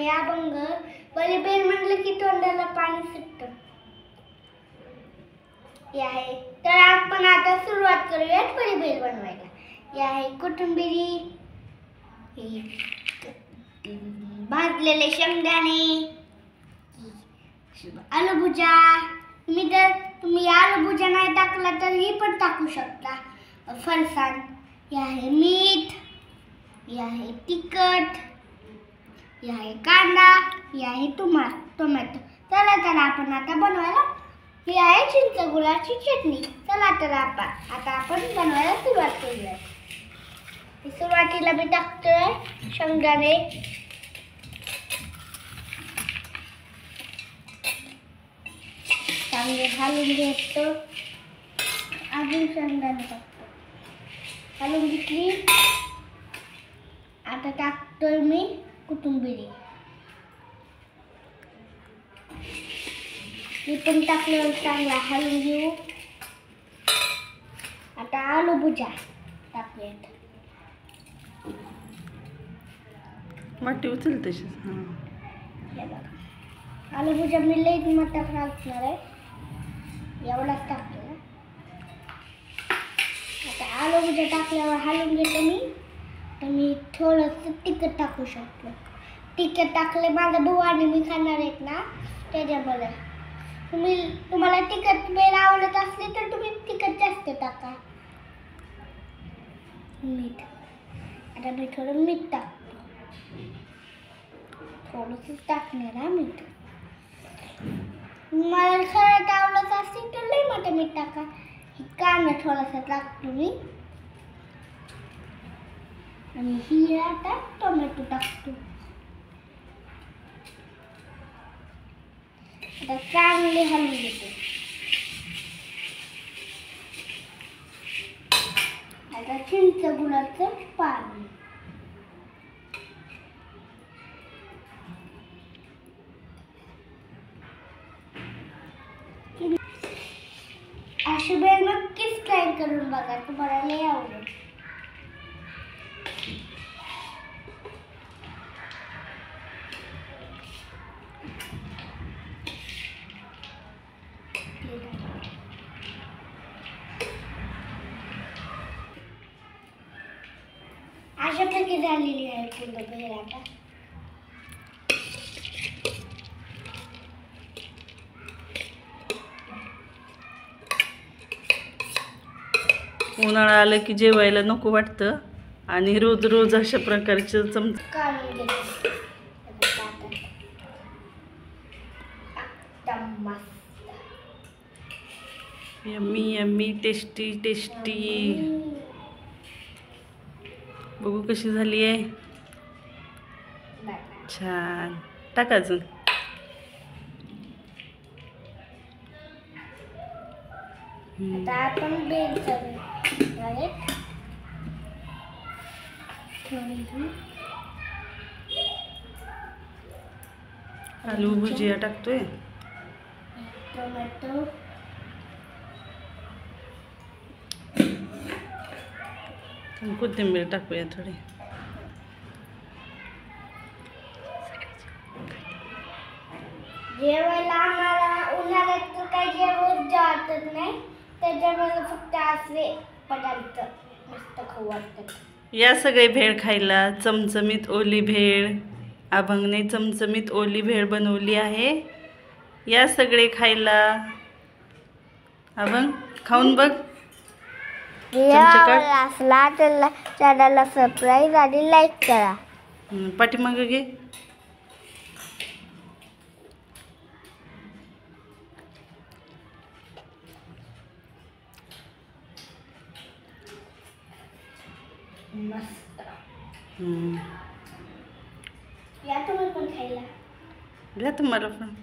मी अभंग बलिबेल म्हटलं की तोंडाला पाणी सुटतं. हे आहे. तर आपण आता सुरुवात करूयात बलिबेल बनवायला. हे आहे कोथिंबीर, भाजलेले शेंगदाणे, आलूभुजा. तुम्ही आलूभुजा नाही टाकला तर ही पण टाकू शकता. फरसाण, हे आहे मीठ, हे आहे तिखट, हे आहे कांदा, हे आहे टोमॅटो. चला आपण आता बनवायला. ही आहे चिंच गुळाची चटणी. चला तर आता आपण बनवायला सुरुवात करूया. सुरुवातीला मी टाकतोय शेंगदाणे, चांगले घालून घेतो. अजून शेंगदाणे टाकतो, घालून घेतली. आता टाकतोय मी कोथिंबीर. मी पण टाकल्यावर चांगला हलवून घेऊ. आता आलूभुजा टाकूयात. वाटी उचल तशीच. हे बघा, आलूभुजा मी लई मोठा टाकणार आहे, एवढाच टाकतो. आता आलूभुजा टाकल्यावर हलवून घेतो मी. तर मी थोडंसं तिखट टाकू शकतो. तिखट टाकले माझा भाऊ आणि मी खाणार आहेत ना, त्याच्यामुळे. तुम्हाला तिखट वेळ आवडत असली तर तुम्ही तिखट जास्त टाका. मीठ, आता मी थोडं मीठ टाकतो. थोडंसं टाकणार हा मीठ. मला खरं आवडत असेल तर लई मोठं मीठ टाका. कांदा थोडासा टाकतो मी. आणि ही आता टोमॅटो टाकतो. आता चांगले हलवून घेतो. आता चिंच गुळाचं पाणी. अशी बेल नक्कीच ट्राय करून बघा, तुम्हाला लई आवडेल. अशा प्रकारे झालेली आहे पूर्ण बेल. आता उन्हाळा आलं की जेवायला नको वाटतं आणि रोज रोज अशा प्रकारचे काढून घेतो. Yummy yummy, tasty tasty. बघू कशी झाली आहे. छान. टाक अजून. आता आपण बेल आलू भुजिया टाकतोय. टोमॅटो, कोथिंबीर टाकूया थोडी. जेवायला आम्हाला उन्हाळ्यात काही जेवण वाटत नाही, त्याच्यामुळे फक्त असे पदार्थ मस्त खाऊ वाटतात. या सगळे भेळ खायला. चमचमीत ओली भेळ. अभंगने चमचमीत ओली भेळ बनवली आहे. या सगळे खायला. अभंग खाऊन बघ. असला तर चॅनलला सबस्क्राईब आणि लाईक करा. पाठीमागं घे. मस्त. या तुम्ही पण खायला. घ्या तुम्हाला पण.